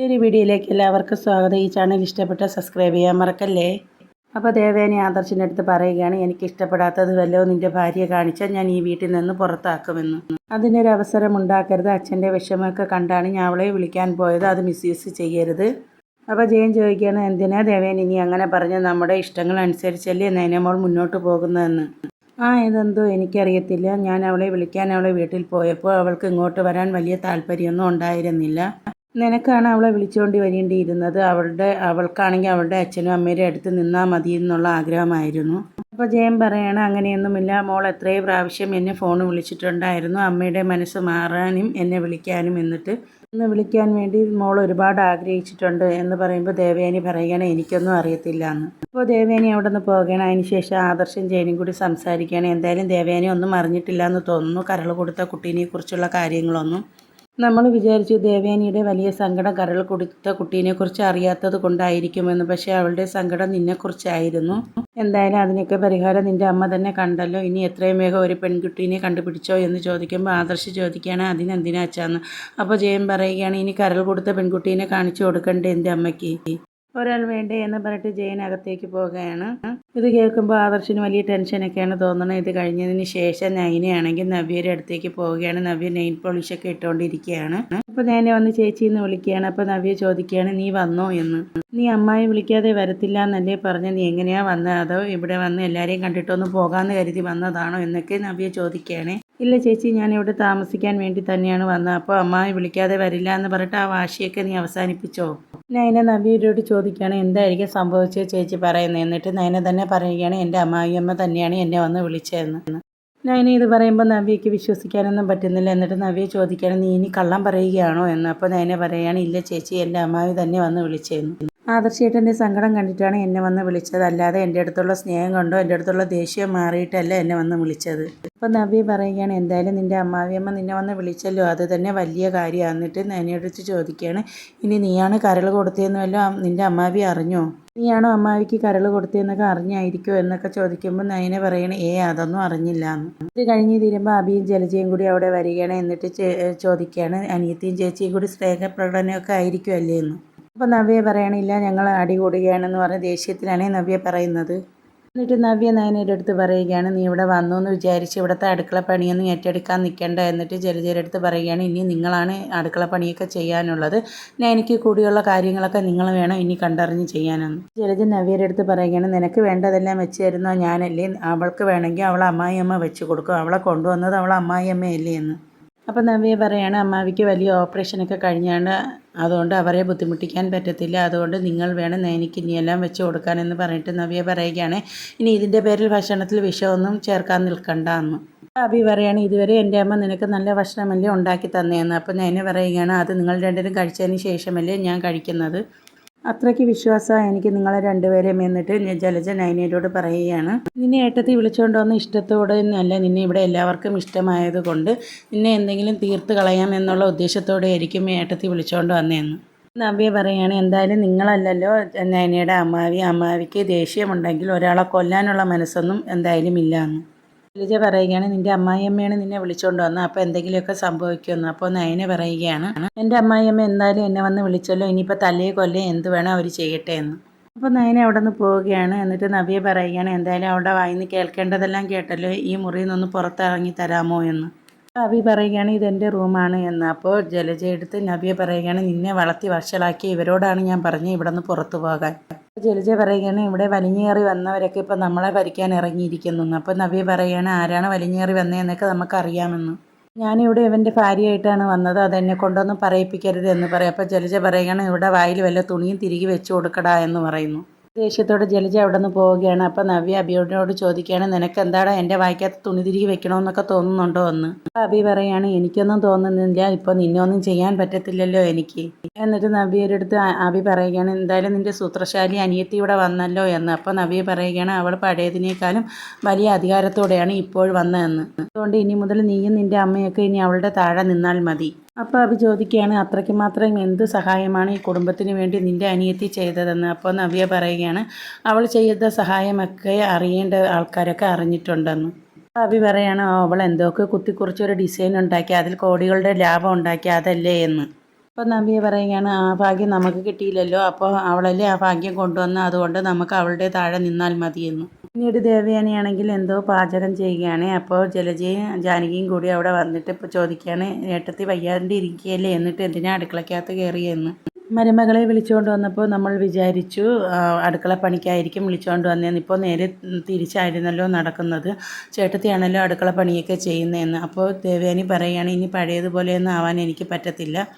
ഒരു വീഡിയോയിലേക്ക് എല്ലാവർക്കും സ്വാഗതം. ഈ ചാനൽ ഇഷ്ടപ്പെട്ട സബ്സ്ക്രൈബ് ചെയ്യാൻ മറക്കല്ലേ. അപ്പോൾ ദേവേനി ആദർശിൻ്റെ അടുത്ത് പറയുകയാണ്, എനിക്ക് ഇഷ്ടപ്പെടാത്തത് വല്ലതും നിൻ്റെ ഭാര്യ കാണിച്ചാൽ ഞാൻ ഈ വീട്ടിൽ നിന്ന് പുറത്താക്കുമെന്ന്. അതിനൊരു അവസരം ഉണ്ടാക്കരുത്. അച്ഛൻ്റെ വിഷമമൊക്കെ കണ്ടാണ് ഞാൻ അവളെ വിളിക്കാൻ പോയത്. അത് മിസ്യൂസ് ചെയ്യരുത്. അപ്പോൾ ജയൻ ചോദിക്കുകയാണ്, എന്തിനാ ദേവേനി നീ അങ്ങനെ പറഞ്ഞ്? നമ്മുടെ ഇഷ്ടങ്ങൾ അനുസരിച്ചല്ലേ നൈനമോൾ മുന്നോട്ട് പോകുന്നതെന്ന്. ഇതെന്തോ എനിക്കറിയത്തില്ല. ഞാൻ അവളെ വിളിക്കാൻ അവളെ വീട്ടിൽ പോയപ്പോൾ അവൾക്ക് ഇങ്ങോട്ട് വരാൻ വലിയ താല്പര്യമൊന്നും ഉണ്ടായിരുന്നില്ല. നിനക്കാണ് അവളെ വിളിച്ചുകൊണ്ട് വരേണ്ടിയിരുന്നത്. അവൾക്കാണെങ്കിൽ അവളുടെ അച്ഛനും അമ്മയുടെ അടുത്ത് നിന്നാൽ മതി എന്നുള്ള ആഗ്രഹമായിരുന്നു. അപ്പോൾ ജയൻ പറയാണ്, അങ്ങനെയൊന്നുമില്ല മോൾ എത്രയോ പ്രാവശ്യം എന്നെ ഫോൺ വിളിച്ചിട്ടുണ്ടായിരുന്നു. അമ്മയുടെ മനസ്സ് മാറാനും എന്നെ വിളിക്കാനും ഒന്ന് വിളിക്കാൻ വേണ്ടി മോൾ ഒരുപാട് ആഗ്രഹിച്ചിട്ടുണ്ട് എന്ന് പറയുമ്പോൾ ദേവയാനി പറയുകയാണ്, എനിക്കൊന്നും അറിയത്തില്ല എന്ന്. അപ്പോൾ ദേവയാനി അവിടെ നിന്ന് പോവുകയാണ്. അതിനുശേഷം ആദർശം ജയനും കൂടി സംസാരിക്കുകയാണ്. എന്തായാലും ദേവയാനി ഒന്നും അറിഞ്ഞിട്ടില്ല എന്ന് തോന്നുന്നു. കരൾ കൊടുത്ത കുട്ടീനെ കുറിച്ചുള്ള കാര്യങ്ങളൊന്നും. നമ്മൾ വിചാരിച്ചു ദേവയാനിയുടെ വലിയ സങ്കടം കരൾ കൊടുത്ത കുട്ടീനെക്കുറിച്ച് അറിയാത്തത് കൊണ്ടായിരിക്കുമെന്ന്. പക്ഷേ അവളുടെ സങ്കടം നിന്നെക്കുറിച്ചായിരുന്നു. എന്തായാലും അതിനൊക്കെ പരിഹാരം നിൻ്റെ അമ്മ തന്നെ കണ്ടല്ലോ. ഇനി എത്രയും വേഗം ഒരു പെൺകുട്ടീനെ കണ്ടുപിടിച്ചോ എന്ന് ചോദിക്കുമ്പോൾ ആദർശ് ചോദിക്കുകയാണ്, അതിനെന്തിനാ അച്ഛാന്ന്. അപ്പോൾ ജയൻ പറയുകയാണ്, ഇനി കരൾ കൊടുത്ത പെൺകുട്ടീനെ കാണിച്ചു കൊടുക്കണ്ടേ എൻ്റെ അമ്മയ്ക്ക്. ഒരാൾ വേണ്ടേ എന്ന് പറഞ്ഞിട്ട് ജയൻ അകത്തേക്ക് പോവുകയാണ്. ഇത് കേൾക്കുമ്പോൾ ആദർശിന് വലിയ ടെൻഷനൊക്കെയാണ് തോന്നുന്നത്. ഇത് കഴിഞ്ഞതിന് ശേഷം നൈനയാണെങ്കിൽ നവ്യയുടെ അടുത്തേക്ക് പോവുകയാണ്. നവ്യ നെയിൽ പോളിഷൊക്കെ ഇട്ടുകൊണ്ടിരിക്കുകയാണ്. അപ്പോൾ നൈന വന്ന് ചേച്ചിന്ന് വിളിക്കുകയാണ്. അപ്പോൾ നവ്യ ചോദിക്കുകയാണ്, നീ വന്നോ എന്ന്. നീ അമ്മായി വിളിക്കാതെ വരത്തില്ല എന്നല്ലേ പറഞ്ഞ്, നീ എങ്ങനെയാ വന്നത്? അതോ ഇവിടെ വന്ന് എല്ലാവരെയും കണ്ടിട്ടൊന്ന് പോകാമെന്ന് കരുതി വന്നതാണോ എന്നൊക്കെ നവ്യ ചോദിക്കുകയാണ്. ഇല്ല ചേച്ചി, ഞാൻ ഇവിടെ താമസിക്കാൻ വേണ്ടി തന്നെയാണ് വന്നത്. അപ്പോൾ അമ്മായി വിളിക്കാതെ വരില്ല എന്ന് പറഞ്ഞിട്ട് ആ വാശിയൊക്കെ നീ അവസാനിപ്പിച്ചോ? നയന നവ്യയോട് ചോദിക്കുകയാണ്, എന്തായിരിക്കും സംഭവിച്ചത് ചേച്ചി പറയുന്നത്. എന്നിട്ട് നയന തന്നെ പറയുകയാണ്, എൻ്റെ അമ്മായിയമ്മ തന്നെയാണ് എന്നെ വന്ന് വിളിച്ചതെന്ന്. നയന ഇത് പറയുമ്പോൾ നവ്യയ്ക്ക് വിശ്വസിക്കാനൊന്നും പറ്റുന്നില്ല. എന്നിട്ട് നവ്യ ചോദിക്കുകയാണ്, നീ ഇനി കള്ളം പറയുകയാണോ എന്ന്. അപ്പോൾ നയന പറയുകയാണ്, ഇല്ല ചേച്ചി, എൻ്റെ അമ്മായി തന്നെ വന്ന് വിളിച്ചതെന്ന്. ആദർശേട്ടൻ്റെ സങ്കടം കണ്ടിട്ടാണ് എന്നെ വന്ന് വിളിച്ചത്, അല്ലാതെ എൻ്റെ അടുത്തുള്ള സ്നേഹം കൊണ്ടോ എൻ്റെ അടുത്തുള്ള ദേഷ്യം മാറിയിട്ടല്ല എന്നെ വന്ന് വിളിച്ചത്. അപ്പോൾ നവ്യ പറയുകയാണ്, എന്തായാലും നിൻ്റെ അമ്മാവിയമ്മ നിന്നെ വന്ന് വിളിച്ചല്ലോ, അത് തന്നെ വലിയ കാര്യമാണ്. എന്നിട്ട് നയനയെടുത്ത് ചോദിക്കുകയാണ്, ഇനി നീയാണ് കരൾ കൊടുത്തതെന്ന് വല്ലതും നിൻ്റെ അമ്മാവി അറിഞ്ഞോ? നീയാണോ അമ്മാവിക്ക് കരൾ കൊടുത്തതെന്നൊക്കെ അറിഞ്ഞായിരിക്കുമോ എന്നൊക്കെ ചോദിക്കുമ്പോൾ നയന പറയണേ, അതൊന്നും അറിഞ്ഞില്ല എന്ന്. ഇത് കഴിഞ്ഞ് തീരുമ്പോൾ അബിയും ജലജയും കൂടി അവിടെ വരികയാണ്. എന്നിട്ട് ചോദിക്കുകയാണ്, അനിയത്തിയും ചേച്ചിയും കൂടി സ്നേഹപ്രകടനമൊക്കെ ആയിരിക്കുമല്ലേ എന്ന്. അപ്പോൾ നവ്യ പറയണില്ല, ഞങ്ങൾ അടി കൂടുകയാണെന്ന് പറഞ്ഞ് ദേഷ്യത്തിലാണ് നവ്യ പറയുന്നത്. എന്നിട്ട് നവ്യ നയനയുടെ അടുത്ത് പറയുകയാണ്, നീ ഇവിടെ വന്നു എന്ന് വിചാരിച്ച് ഇവിടുത്തെ അടുക്കള പണിയൊന്നും ഏറ്റെടുക്കാൻ നിൽക്കേണ്ട. എന്നിട്ട് ജലജയുടെ അടുത്ത് പറയുകയാണ്, ഇനി നിങ്ങളാണ് അടുക്കള പണിയൊക്കെ ചെയ്യാനുള്ളത്. നയനയ്ക്ക് കൂടിയുള്ള കാര്യങ്ങളൊക്കെ നിങ്ങൾ വേണം ഇനി കണ്ടറിഞ്ഞ് ചെയ്യാനെന്ന്. ജലജ നവ്യയുടെ അടുത്ത് പറയുകയാണ്, നിനക്ക് വേണ്ടതെല്ലാം വെച്ച് തരുന്നോ ഞാനല്ലേ? അവൾക്ക് വേണമെങ്കിൽ അവളെ അമ്മായിയമ്മ വെച്ച് കൊടുക്കും. അവളെ കൊണ്ടുവന്നത് അവളെ അമ്മായിയമ്മയല്ലേ എന്ന്. അപ്പോൾ നവ്യ പറയാണ്, അമ്മാവിക്ക് വലിയ ഓപ്പറേഷനൊക്കെ കഴിഞ്ഞാണ്, അതുകൊണ്ട് അവരെ ബുദ്ധിമുട്ടിക്കാൻ പറ്റത്തില്ല. അതുകൊണ്ട് നിങ്ങൾ വേണം നയനിക്ക് ഇനിയെല്ലാം വെച്ച് കൊടുക്കാനെന്ന് പറഞ്ഞിട്ട് നവ്യ പറയുകയാണ്, ഇനി ഇതിൻ്റെ പേരിൽ ഭക്ഷണത്തിൽ വിഷമൊന്നും ചേർക്കാൻ നിൽക്കണ്ട എന്ന്. അബി പറയാണ്, ഇതുവരെ എൻ്റെ അമ്മ നിനക്ക് നല്ല ഭക്ഷണമല്ലേ ഉണ്ടാക്കി തന്നെയെന്ന്. അപ്പോൾ നയന പറയുകയാണ്, അത് നിങ്ങൾ രണ്ടുപേരും കഴിച്ചതിന് ശേഷമല്ലേ ഞാൻ കഴിക്കുന്നത്. അത്രയ്ക്ക് വിശ്വാസമാണ് എനിക്ക് നിങ്ങളെ രണ്ടുപേരെയും. എന്നിട്ട് ജലജ നയനയോട് പറയുകയാണ്, നിന്നെ ഏട്ടത്തി വിളിച്ചുകൊണ്ട് വന്ന് ഇഷ്ടത്തോടെ അല്ല, നിന്നെ ഇവിടെ എല്ലാവർക്കും ഇഷ്ടമായതുകൊണ്ട് നിന്നെ എന്തെങ്കിലും തീർത്ത് കളയാം എന്നുള്ള ഉദ്ദേശത്തോടെ ആയിരിക്കും ഏട്ടത്തി വിളിച്ചുകൊണ്ട് വന്നതെന്ന്. നവ്യ പറയുകയാണ്, എന്തായാലും നിങ്ങളല്ലല്ലോ നയനയുടെ അമ്മാവിക്ക് ദേഷ്യമുണ്ടെങ്കിൽ ഒരാളെ കൊല്ലാനുള്ള മനസ്സൊന്നും എന്തായാലും ഇല്ല എന്ന്. ജലജ പറയുകയാണ്, നിൻ്റെ അമ്മായിയമ്മയാണ് നിന്നെ വിളിച്ചുകൊണ്ട് വന്നത്, അപ്പോൾ എന്തെങ്കിലുമൊക്കെ സംഭവിക്കുമെന്ന്. അപ്പോൾ നയന പറയുകയാണ്, എൻ്റെ അമ്മായിയമ്മ എന്തായാലും എന്നെ വന്ന് വിളിച്ചല്ലോ, ഇനിയിപ്പോൾ തലയെ കൊല്ലേ എന്ത് വേണം അവർ ചെയ്യട്ടെ എന്ന്. അപ്പോൾ നയന അവിടെ നിന്ന് പോവുകയാണ്. എന്നിട്ട് നവ്യ പറയുകയാണ്, എന്തായാലും അവിടെ വായിന്ന് കേൾക്കേണ്ടതെല്ലാം കേട്ടല്ലോ, ഈ മുറിയിൽ നിന്നൊന്ന് പുറത്തിറങ്ങി തരാമോ എന്ന്. അബി പറയുകയാണ്, ഇതെൻ്റെ റൂമാണ് എന്ന്. അപ്പോൾ ജലജ എടുത്ത് നവ്യ പറയുകയാണ്, നിന്നെ വളർത്തി വഷളാക്കി ഇവരോടാണ് ഞാൻ പറഞ്ഞത് ഇവിടെ നിന്ന് പുറത്തു പോകാൻ. ജലജ പറയുകയാണ്, ഇവിടെ വലിഞ്ഞേറി വന്നവരൊക്കെ ഇപ്പം നമ്മളെ ഭരിക്കാൻ ഇറങ്ങിയിരിക്കുന്നു. അപ്പോൾ നവ്യ പറയുകയാണ്, ആരാണ് വലിഞ്ഞേറി വന്നതെന്നൊക്കെ നമുക്കറിയാമെന്ന്. ഞാനിവിടെ ഇവൻ്റെ ഭാര്യയായിട്ടാണ് വന്നത്, അതെന്നെ കൊണ്ടൊന്നും പറയിപ്പിക്കരുത് എന്ന് പറയും. അപ്പോൾ ജലജ പറയുകയാണ്, ഇവിടെ വായിൽ വല്ല തുണിയും തിരികെ വെച്ച് കൊടുക്കടാ എന്ന് പറയുന്നു. ദേഷ്യത്തോടെ ജലജ അവിടെ നിന്ന് പോവുകയാണ്. അപ്പോൾ നവ്യ അബിയോട് ചോദിക്കുകയാണ്, നിനക്ക് എന്താണ് എൻ്റെ വായിക്കകത്ത് തുണി തിരികെ വെക്കണമെന്നൊക്കെ തോന്നുന്നുണ്ടോ എന്ന്. അബി പറയാണ്, എനിക്കൊന്നും തോന്നുന്നില്ല, ഇപ്പോൾ നിന്നൊന്നും ചെയ്യാൻ പറ്റത്തില്ലല്ലോ എനിക്ക്. എന്നിട്ട് നവ്യയുടെ അടുത്ത് അബി പറയുകയാണ്, എന്തായാലും നിൻ്റെ സൂത്രശാലി അനിയത്തി ഇവിടെ വന്നല്ലോ എന്ന്. അപ്പോൾ നവ്യ പറയുകയാണ്, അവൾ പഴയതിനേക്കാളും വലിയ അധികാരത്തോടെയാണ് ഇപ്പോൾ വന്നതെന്ന്. അതുകൊണ്ട് ഇനി മുതൽ നീയും നിൻ്റെ അമ്മയൊക്കെ ഇനി അവളുടെ താഴെ നിന്നാൽ മതി. അപ്പോൾ അബി ചോദിക്കുകയാണ്, അത്രയ്ക്ക് മാത്രം എന്ത് സഹായമാണ് ഈ കുടുംബത്തിന് വേണ്ടി നിൻ്റെ അനിയത്തി ചെയ്തതെന്ന്. അപ്പോൾ നവ്യ പറയുകയാണ്, അവൾ ചെയ്ത സഹായമൊക്കെ അറിയേണ്ട ആൾക്കാരൊക്കെ അറിഞ്ഞിട്ടുണ്ടെന്ന്. അബി പറയാണ്, അവൾ എന്തൊക്കെ കുത്തിക്കുറിച്ചൊരു ഡിസൈൻ ഉണ്ടാക്കി, അതിൽ കോടികളുടെ ലാഭം ഉണ്ടാക്കി, അതല്ലേ എന്ന്. അപ്പോൾ നവ്യ പറയുകയാണ് ആ ഭാഗ്യം നമുക്ക് കിട്ടിയില്ലല്ലോ, അപ്പോൾ അവളല്ലേ ആ ഭാഗ്യം കൊണ്ടുവന്ന്, അതുകൊണ്ട് നമുക്ക് അവളുടെ താഴെ നിന്നാൽ മതിയെന്നു. പിന്നീട് ദേവയാനിയാണെങ്കിൽ എന്തോ പാചകം ചെയ്യുകയാണ്. അപ്പോൾ ജലജയും ജാനകിയും കൂടി അവിടെ വന്നിട്ട് ഇപ്പോൾ ചോദിക്കുകയാണ്, ഏട്ടത്തി വയ്യാണ്ട് ഇരിക്കുകയല്ലേ, എന്നിട്ട് എന്തിനാ അടുക്കളയ്ക്കകത്ത് കയറിയെന്ന്. മരുമകളെ വിളിച്ചുകൊണ്ട് വന്നപ്പോൾ നമ്മൾ വിചാരിച്ചു അടുക്കള പണിക്കായിരിക്കും വിളിച്ചുകൊണ്ട് വന്നതെന്ന്. ഇപ്പോൾ നേരെ തിരിച്ചായിരുന്നല്ലോ നടക്കുന്നത്, ചേട്ടത്തിയാണല്ലോ അടുക്കള പണിയൊക്കെ ചെയ്യുന്നതെന്ന്. അപ്പോൾ ദേവയാനി പറയുകയാണ്, ഇനി പഴയതുപോലെയൊന്നും ആവാൻ എനിക്ക് പറ്റത്തില്ല.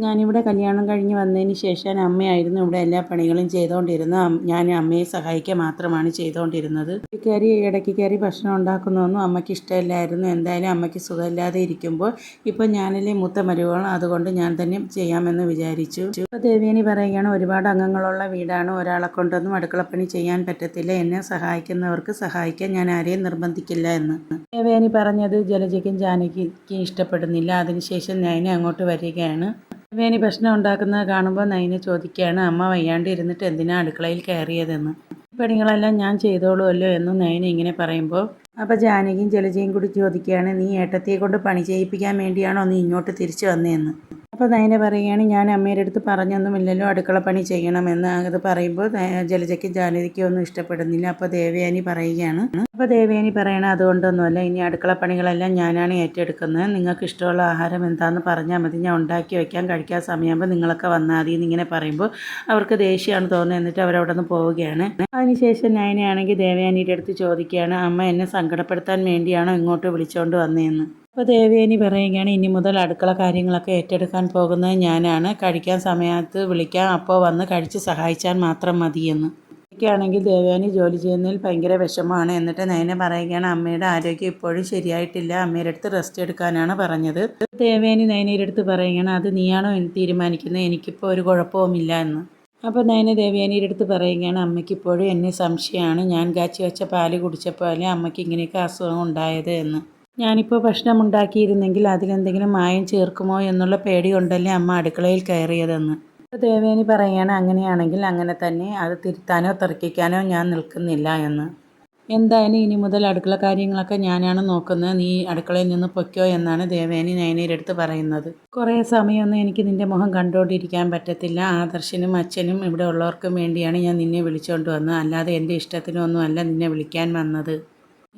ഞാനിവിടെ കല്യാണം കഴിഞ്ഞ് വന്നതിന് ശേഷം അമ്മയായിരുന്നു ഇവിടെ എല്ലാ പണികളും ചെയ്തുകൊണ്ടിരുന്നത്. ഞാൻ അമ്മയെ സഹായിക്കുക മാത്രമാണ് ചെയ്തുകൊണ്ടിരുന്നത്. ഇടയ്ക്ക് കയറി ഭക്ഷണം ഉണ്ടാക്കുന്നതൊന്നും അമ്മയ്ക്ക് ഇഷ്ടമില്ലായിരുന്നു. എന്തായാലും അമ്മയ്ക്ക് സുഖമില്ലാതെ ഇരിക്കുമ്പോൾ ഇപ്പോൾ ഞാനല്ലേ മൂത്ത മരുമകൾ, അതുകൊണ്ട് ഞാൻ തന്നെ ചെയ്യാമെന്ന് വിചാരിച്ചു. ഇപ്പോൾ ദേവയാനി പറയുകയാണ്, ഒരുപാട് അംഗങ്ങളുള്ള വീടാണ്, ഒരാളെ കൊണ്ടൊന്നും അടുക്കളപ്പണി ചെയ്യാൻ പറ്റത്തില്ല, എന്നെ സഹായിക്കുന്നവർക്ക് സഹായിക്കാൻ ഞാൻ ആരെയും നിർബന്ധിക്കില്ല എന്ന്. ദേവയാനി പറഞ്ഞത് ജലജയ്ക്കും ജാനകിക്കും ഇഷ്ടപ്പെടുന്നില്ല. അതിനുശേഷം നയന അങ്ങോട്ട് വരികയാണ്. ദേവയാനി ഭക്ഷണം ഉണ്ടാക്കുന്നത് കാണുമ്പോൾ നയന ചോദിക്കുകയാണ്, അമ്മ വയ്യാണ്ട് ഇരുന്നിട്ട് എന്തിനാ അടുക്കളയിൽ കയറിയതെന്ന്. ഈ പണികളെല്ലാം ഞാൻ ചെയ്തോളുമല്ലോ എന്നും നയന ഇങ്ങനെ പറയുമ്പോൾ അപ്പോൾ ജാനകിയും ജലജയും കൂടി ചോദിക്കുകയാണ്, നീ ഏട്ടത്തിയെ കൊണ്ട് പണി ചെയ്യിപ്പിക്കാൻ വേണ്ടിയാണോ നീ ഇങ്ങോട്ട് തിരിച്ചു വന്നതെന്ന്. അപ്പോൾ നയന പറയുകയാണ്, ഞാൻ അമ്മയുടെ അടുത്ത് പറഞ്ഞൊന്നുമില്ലല്ലോ അടുക്കള പണി ചെയ്യണമെന്ന്. അത് പറയുമ്പോൾ ജലജയ്ക്കും ജാനകിക്കും ഒന്നും ഇഷ്ടപ്പെടുന്നില്ല. അപ്പോൾ ദേവയാനി പറയുകയാണ്, അപ്പോൾ ദേവയാനി പറയണം, അതുകൊണ്ടൊന്നുമല്ല, ഇനി അടുക്കള പണികളെല്ലാം ഞാനാണ് ഏറ്റെടുക്കുന്നത്, നിങ്ങൾക്ക് ഇഷ്ടമുള്ള ആഹാരം എന്താണെന്ന് പറഞ്ഞാൽ മതി, ഞാൻ ഉണ്ടാക്കി വയ്ക്കാൻ, കഴിക്കാൻ സമയമാകുമ്പോൾ നിങ്ങളൊക്കെ വന്നാൽ മതി എന്നിങ്ങനെ പറയുമ്പോൾ അവർക്ക് ദേഷ്യമാണ് തോന്നുന്നത്. എന്നിട്ട് അവരവിടെ നിന്ന് പോവുകയാണ്. അതിനുശേഷം നയനയാണെങ്കിൽ ദേവയാനിയുടെ അടുത്ത് ചോദിക്കുകയാണ്, അമ്മ എന്നെ സങ്കടപ്പെടുത്താൻ വേണ്ടിയാണോ ഇങ്ങോട്ട് വിളിച്ചുകൊണ്ട് വന്നതെന്ന്. അപ്പോൾ ദേവയാനി പറയുകയാണ്, ഇനി മുതൽ അടുക്കള കാര്യങ്ങളൊക്കെ ഏറ്റെടുക്കാൻ പോകുന്നത് ഞാനാണ്, കഴിക്കാൻ സമയത്ത് വിളിക്കാം, അപ്പോൾ വന്ന് കഴിച്ച് സഹായിച്ചാൽ മാത്രം മതിയെന്ന്. എനിക്കാണെങ്കിൽ ദേവയാനി ജോലി ചെയ്യുന്നതിൽ ഭയങ്കര വിഷമമാണ്. എന്നിട്ട് നയന പറയുകയാണ്, അമ്മയുടെ ആരോഗ്യം ഇപ്പോഴും ശരിയായിട്ടില്ല, അമ്മയുടെ അടുത്ത് റെസ്റ്റ് എടുക്കാനാണ് പറഞ്ഞത്. ദേവയാനി നയനയുടെ അടുത്ത് പറയുകയാണ്, അത് നീയാണോ തീരുമാനിക്കുന്നത്, എനിക്കിപ്പോൾ ഒരു കുഴപ്പവുമില്ല എന്ന്. അപ്പോൾ നയന ദേവയാനിയുടെ അടുത്ത് പറയുകയാണ്, അമ്മയ്ക്കിപ്പോഴും എന്നെ സംശയമാണ്, ഞാൻ കാച്ചി വെച്ച പാല് കുടിച്ചപ്പോഴല്ലേ അമ്മയ്ക്ക് ഇങ്ങനെയൊക്കെ അസുഖം ഉണ്ടായത് എന്ന്. ഞാനിപ്പോൾ ഭക്ഷണം ഉണ്ടാക്കിയിരുന്നെങ്കിൽ അതിലെന്തെങ്കിലും മായം ചേർക്കുമോ എന്നുള്ള പേടി കൊണ്ടല്ലേ അമ്മ അടുക്കളയിൽ കയറിയതെന്ന്. ദേവയാനി പറയുകയാണ്, അങ്ങനെയാണെങ്കിൽ അങ്ങനെ തന്നെ, അത് തിരുത്താനോ തർക്കിക്കാനോ ഞാൻ നിൽക്കുന്നില്ല എന്ന്. എന്തായാലും ഇനി മുതൽ അടുക്കള കാര്യങ്ങളൊക്കെ ഞാനാണ് നോക്കുന്നത്, നീ അടുക്കളയിൽ നിന്ന് പൊയ്ക്കോ എന്നാണ് ദേവയാനി നയനയുടെ അടുത്ത് പറയുന്നത്. കുറേ സമയമൊന്നും എനിക്ക് നിൻ്റെ മുഖം കണ്ടുകൊണ്ടിരിക്കാൻ പറ്റത്തില്ല, ആദർശനും അച്ഛനും ഇവിടെ ഉള്ളവർക്കും വേണ്ടിയാണ് ഞാൻ നിന്നെ വിളിച്ചുകൊണ്ട് വന്നത്, അല്ലാതെ എൻ്റെ ഇഷ്ടത്തിനൊന്നും അല്ല നിന്നെ വിളിക്കാൻ വന്നത്.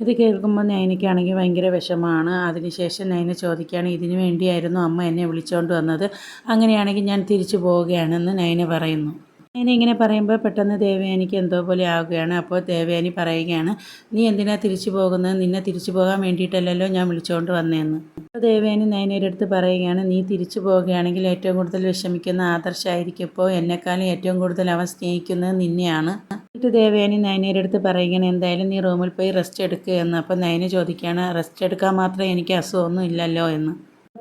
ഇത് കേൾക്കുമ്പോൾ നയനയ്ക്കാണെങ്കിൽ ഭയങ്കര വിഷമമാണ്. അതിനുശേഷം നയന ചോദിക്കുകയാണ്, ഇതിനു വേണ്ടിയായിരുന്നു അമ്മ എന്നെ വിളിച്ചുകൊണ്ട് വന്നത്, അങ്ങനെയാണെങ്കിൽ ഞാൻ തിരിച്ചു പോവുകയാണെന്ന് നയന പറയുന്നു. നയന ഇങ്ങനെ പറയുമ്പോൾ പെട്ടെന്ന് ദേവയാനിക്ക് എന്തോ പോലെ ആവുകയാണ്. അപ്പോൾ ദേവയാനി പറയുകയാണ്, നീ എന്തിനാ തിരിച്ചു പോകുന്നത്, നിന്നെ തിരിച്ചു പോകാൻ വേണ്ടിയിട്ടല്ലല്ലോ ഞാൻ വിളിച്ചുകൊണ്ട് വന്നതെന്ന്. അപ്പോൾ ദേവയാനി നയനയുടെ അടുത്ത് പറയുകയാണ്, നീ തിരിച്ചു പോവുകയാണെങ്കിൽ ഏറ്റവും കൂടുതൽ വിഷമിക്കുന്ന ആദർശമായിരിക്കും, ഇപ്പോൾ എന്നെക്കാളും ഏറ്റവും കൂടുതൽ അവൻ സ്നേഹിക്കുന്നത് നിന്നെയാണ്. എന്നിട്ട് ദേവയാനി നയനയുടെ അടുത്ത് പറയുകയാണ്, എന്തായാലും നീ റൂമിൽ പോയി റെസ്റ്റ് എടുക്കുക എന്ന്. അപ്പോൾ നയന ചോദിക്കുകയാണ്, റെസ്റ്റ് എടുക്കാൻ മാത്രമേ എനിക്ക് അസുഖമൊന്നും ഇല്ലല്ലോ എന്ന്.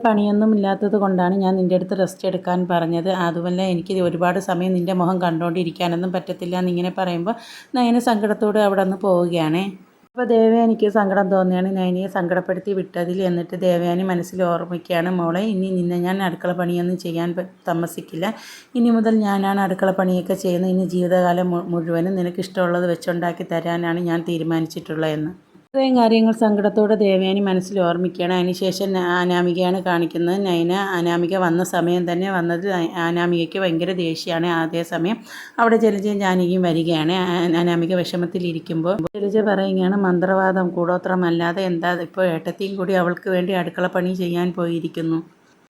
പണിയൊന്നും ഇല്ലാത്തത് കൊണ്ടാണ് ഞാൻ നിൻ്റെ അടുത്ത് റെസ്റ്റ് എടുക്കാൻ പറഞ്ഞത്, അതുമല്ല എനിക്ക് ഒരുപാട് സമയം നിൻ്റെ മുഖം കണ്ടുകൊണ്ടിരിക്കാനൊന്നും പറ്റത്തില്ല എന്നിങ്ങനെ പറയുമ്പോൾ നയന സങ്കടത്തോടെ അവിടെ നിന്ന് പോവുകയാണ്. അപ്പോൾ ദേവയാനിക്ക് സങ്കടം തോന്നിയാണ് നയനയെ സങ്കടപ്പെടുത്തി വിട്ടതിൽ. എന്നിട്ട് ദേവയാനി മനസ്സിൽ ഓർമ്മിക്കുകയാണ്, മോളെ ഇനി നിന്നെ ഞാൻ അടുക്കള പണിയൊന്നും ചെയ്യാൻ താമസിക്കില്ല, ഇനി മുതൽ ഞാനാണ് അടുക്കള പണിയൊക്കെ ചെയ്യുന്നത്, ഇനി ജീവിതകാലം മുഴുവനും നിനക്ക് ഇഷ്ടമുള്ളത് വെച്ചുണ്ടാക്കി തരാനാണ് ഞാൻ തീരുമാനിച്ചിട്ടുള്ളതെന്ന്. ഇത്രയും കാര്യങ്ങൾ സങ്കടത്തോടെ ദേവയാനി മനസ്സിൽ ഓർമ്മിക്കുകയാണ്. അതിനുശേഷം അനാമികയാണ് കാണിക്കുന്നത്. നയന അനാമിക വന്ന സമയം തന്നെ വന്നത് അനാമികയ്ക്ക് ഭയങ്കര ദേഷ്യമാണ്. അതേസമയം അവിടെ ജലജയും ജാനകിയും വരികയാണ്. അനാമിക വിഷമത്തിലിരിക്കുമ്പോൾ ജലജ പറയുകയാണ്, മന്ത്രവാദം കൂടോത്രമല്ലാതെ എന്താ ഇപ്പോൾ ഏട്ടത്തിയും കൂടി അവൾക്ക് വേണ്ടി അടുക്കള പണി ചെയ്യാൻ പോയിരിക്കുന്നു.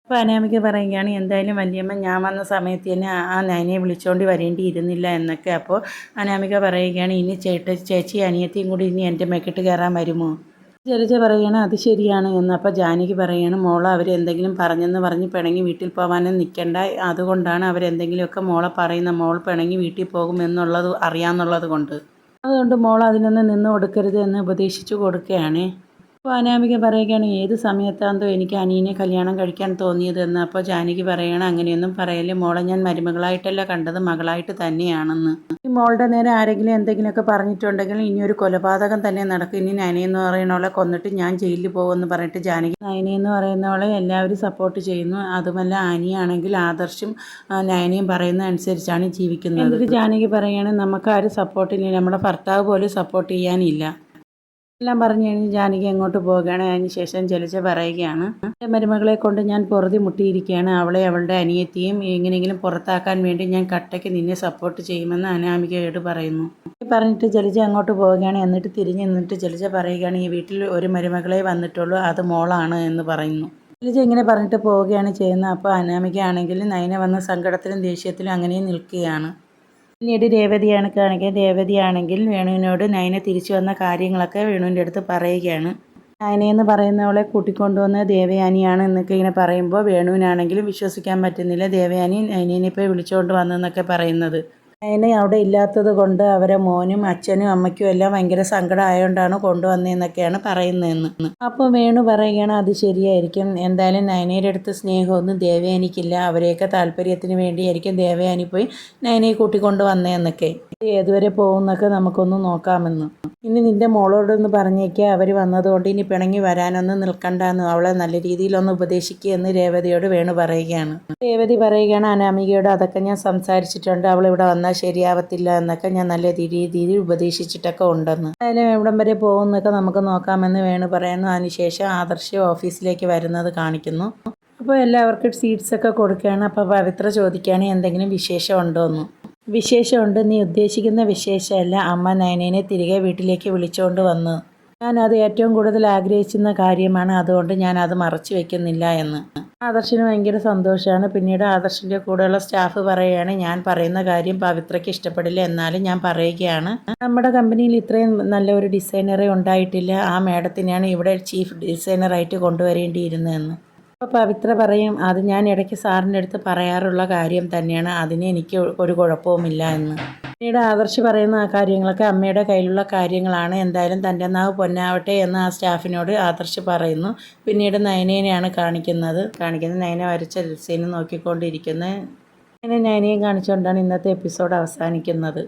അപ്പോൾ അനാമിക പറയുകയാണ്, എന്തായാലും വല്യമ്മ ഞാൻ വന്ന സമയത്ത് തന്നെ ആ നയനയെ വിളിച്ചുകൊണ്ട് വരേണ്ടിയിരുന്നില്ല എന്നൊക്കെ. അപ്പോൾ അനാമിക പറയുകയാണ്, ഇനി ചേച്ചി അനിയത്തിയും കൂടി ഇനി എൻ്റെ മെക്കിട്ട് കയറാൻ വരുമോ. ജലജ പറയുകയാണ്, അത് ശരിയാണ് എന്ന്. അപ്പോൾ ജാനകി പറയുകയാണ്, മോളെ അവരെന്തെങ്കിലും പറഞ്ഞെന്ന് പറഞ്ഞ് പിണങ്ങി വീട്ടിൽ പോകാനും നിൽക്കണ്ട, അതുകൊണ്ടാണ് അവരെന്തെങ്കിലുമൊക്കെ മോളെ പറയുന്ന, മോൾ പിണങ്ങി വീട്ടിൽ പോകുമെന്നുള്ളത് അറിയാമെന്നുള്ളത് കൊണ്ട്, അതുകൊണ്ട് മോൾ അതിനൊന്നും നിന്ന് കൊടുക്കരുത് എന്ന് ഉപദേശിച്ചു കൊടുക്കുകയാണ്. അപ്പോൾ അനാമിക പറയുകയാണ്, ഏത് സമയത്താന്തോ എനിക്ക് അനിയനെ കല്യാണം കഴിക്കാൻ തോന്നിയതെന്ന്. അപ്പോൾ ജാനകി പറയുകയാണ്, അങ്ങനെയൊന്നും പറയല്ലേ മോളെ, ഞാൻ മരുമകളായിട്ടല്ല കണ്ടത്, മകളായിട്ട് തന്നെയാണെന്ന്. ഈ മോളുടെ നേരെ ആരെങ്കിലും എന്തെങ്കിലുമൊക്കെ പറഞ്ഞിട്ടുണ്ടെങ്കിൽ ഇനിയൊരു കൊലപാതകം തന്നെ നടക്കും, ഇനി നയനയെന്ന് പറയുന്നവളെ കൊന്നിട്ട് ഞാൻ ജയിലിൽ പോകുമെന്ന് പറഞ്ഞിട്ട് ജാനകി നയനയെന്ന് പറയുന്നവളെ എല്ലാവരും സപ്പോർട്ട് ചെയ്യുന്നു. അതുമല്ല അനിയാണെങ്കിൽ ആദർശും നയനയും പറയുന്ന അനുസരിച്ചാണ് ജീവിക്കുന്നത്. എന്നിട്ട് ജാനകി പറയുകയാണ്, നമുക്ക് ആരും സപ്പോർട്ടില്ല, നമ്മുടെ ഭർത്താവ് പോലും സപ്പോർട്ട് ചെയ്യാനില്ല. എല്ലാം പറഞ്ഞു കഴിഞ്ഞ് ജാനകി അങ്ങോട്ട് പോവുകയാണ്. അതിന് ശേഷം ജലജ പറയുകയാണ്, എൻ്റെ മരുമകളെ കൊണ്ട് ഞാൻ പൊറുതി മുട്ടിയിരിക്കുകയാണ്. അവളെ അവളുടെ അനിയത്തിയും എങ്ങനെയെങ്കിലും പുറത്താക്കാൻ വേണ്ടി ഞാൻ കട്ടയ്ക്ക് നിന്നെ സപ്പോർട്ട് ചെയ്യുമെന്ന് അനാമികയോട് പറയുന്നു. പറഞ്ഞിട്ട് ജലജ അങ്ങോട്ട് പോവുകയാണ്. എന്നിട്ട് തിരിഞ്ഞ് നിന്നിട്ട് ജലജ പറയുകയാണ്, ഈ വീട്ടിൽ ഒരു മരുമകളെ വന്നിട്ടുള്ളൂ, അത് മോളാണ് എന്ന് പറയുന്നു. ജലജ ഇങ്ങനെ പറഞ്ഞിട്ട് പോവുകയാണ് ചെയ്യുന്നത്. അപ്പോൾ അനാമിക ആണെങ്കിൽ നയന വന്ന സങ്കടത്തിലും ദേഷ്യത്തിലും അങ്ങനെ നിൽക്കുകയാണ്. പിന്നീട് രേവതിയാണ് കാണിക്കുന്നത്. രേവതിയാണെങ്കിൽ വേണുവിനോട് നയന തിരിച്ചു വന്ന കാര്യങ്ങളൊക്കെ വേണുവിൻ്റെ അടുത്ത് പറയുകയാണ്. നയനയെന്ന് പറയുന്നവളെ കൂട്ടിക്കൊണ്ടുവന്ന ദേവയാനിയാണ് എന്നൊക്കെ ഇങ്ങനെ പറയുമ്പോൾ വേണുവിനാണെങ്കിലും വിശ്വസിക്കാൻ പറ്റുന്നില്ല. ദേവയാനി നയനേനെ ഇപ്പോൾ വിളിച്ചുകൊണ്ട് വന്നെന്നൊക്കെ പറയുന്നത്. നയന അവിടെ ഇല്ലാത്തത് കൊണ്ട് അവരെ മോനും അച്ഛനും അമ്മയ്ക്കും എല്ലാം ഭയങ്കര സങ്കടം ആയതുകൊണ്ടാണ് കൊണ്ടുവന്നതെന്നൊക്കെയാണ് പറയുന്നതെന്ന്. അപ്പോൾ വേണു പറയുകയാണ്, അത് ശരിയായിരിക്കും. എന്തായാലും നയനയുടെ അടുത്ത് സ്നേഹമൊന്നും ദേവയാനിക്കില്ല. അവരെയൊക്കെ താല്പര്യത്തിന് വേണ്ടിയായിരിക്കും ദേവയാനി പോയി നയനയെ കൂട്ടിക്കൊണ്ട് വന്നതെന്നൊക്കെ. ഏതുവരെ പോകുമെന്നൊക്കെ നമുക്കൊന്ന് നോക്കാമെന്ന്. ഇനി നിൻ്റെ മോളോടൊന്ന് പറഞ്ഞേക്കുക, അവർ വന്നതുകൊണ്ട് ഇനി പിണങ്ങി വരാനൊന്നും നിൽക്കണ്ടെന്ന്, അവളെ നല്ല രീതിയിലൊന്ന് ഉപദേശിക്കുക എന്ന് രേവതിയോട് വേണു പറയുകയാണ്. രേവതി പറയുകയാണ്, അനാമികയോട് അതൊക്കെ ഞാൻ സംസാരിച്ചിട്ടുണ്ട്, അവളിവിടെ വന്നാൽ ശരിയാവത്തില്ല എന്നൊക്കെ ഞാൻ നല്ല രീതിയിൽ ഉപദേശിച്ചിട്ടൊക്കെ ഉണ്ടെന്ന്. അതിലും എവിടം വരെ പോകുമെന്നൊക്കെ നമുക്ക് നോക്കാമെന്ന് വേണു പറയുന്നു. അതിനുശേഷം ആദർശ് ഓഫീസിലേക്ക് വരുന്നത് കാണിക്കുന്നു. അപ്പോൾ എല്ലാവർക്കും സീറ്റ്സൊക്കെ കൊടുക്കുകയാണ്. അപ്പോൾ പവിത്ര ചോദിക്കുകയാണ്, എന്തെങ്കിലും വിശേഷം ഉണ്ടോ എന്ന്. വിശേഷമുണ്ട്, നീ ഉദ്ദേശിക്കുന്ന വിശേഷമല്ല. അമ്മ നയനേനെ തിരികെ വീട്ടിലേക്ക് വിളിച്ചുകൊണ്ട് വന്നു. ഞാനത് ഏറ്റവും കൂടുതൽ ആഗ്രഹിച്ചിരുന്ന കാര്യമാണ്, അതുകൊണ്ട് ഞാൻ അത് മറച്ചു വെക്കുന്നില്ല എന്ന്. ആദർശിന് ഭയങ്കര സന്തോഷമാണ്. പിന്നീട് ആദർശിൻ്റെ കൂടെയുള്ള സ്റ്റാഫ് പറയുകയാണ്, ഞാൻ പറയുന്ന കാര്യം പവിത്രയ്ക്ക് ഇഷ്ടപ്പെടില്ല, എന്നാലും ഞാൻ പറയുകയാണ്, നമ്മുടെ കമ്പനിയിൽ ഇത്രയും നല്ല ഒരു ഡിസൈനറെ ഉണ്ടായിട്ടില്ല. ആ മാഡത്തിനെയാണ് ഇവിടെ ചീഫ് ഡിസൈനറായിട്ട് കൊണ്ടുവരേണ്ടിയിരുന്നതെന്ന്. അപ്പോൾ പവിത്ര പറയും, അത് ഞാൻ ഇടയ്ക്ക് സാറിൻ്റെ അടുത്ത് പറയാറുള്ള കാര്യം തന്നെയാണ്, അതിന് എനിക്ക് ഒരു കുഴപ്പവുമില്ല എന്ന്. പിന്നീട് ആദർശ് പറയുന്ന ആ കാര്യങ്ങളൊക്കെ അമ്മയുടെ കയ്യിലുള്ള കാര്യങ്ങളാണ്, എന്തായാലും തൻ്റെ നാവ് പൊന്നാവട്ടെ എന്ന് ആ സ്റ്റാഫിനോട് ആദർശ് പറയുന്നു. പിന്നീട് നയനേനെയാണ് കാണിക്കുന്നത്. നയന വരച്ച ഡിസൈൻ നോക്കിക്കൊണ്ടിരിക്കുന്നത്. നയനയും കാണിച്ചുകൊണ്ടാണ് ഇന്നത്തെ എപ്പിസോഡ് അവസാനിക്കുന്നത്.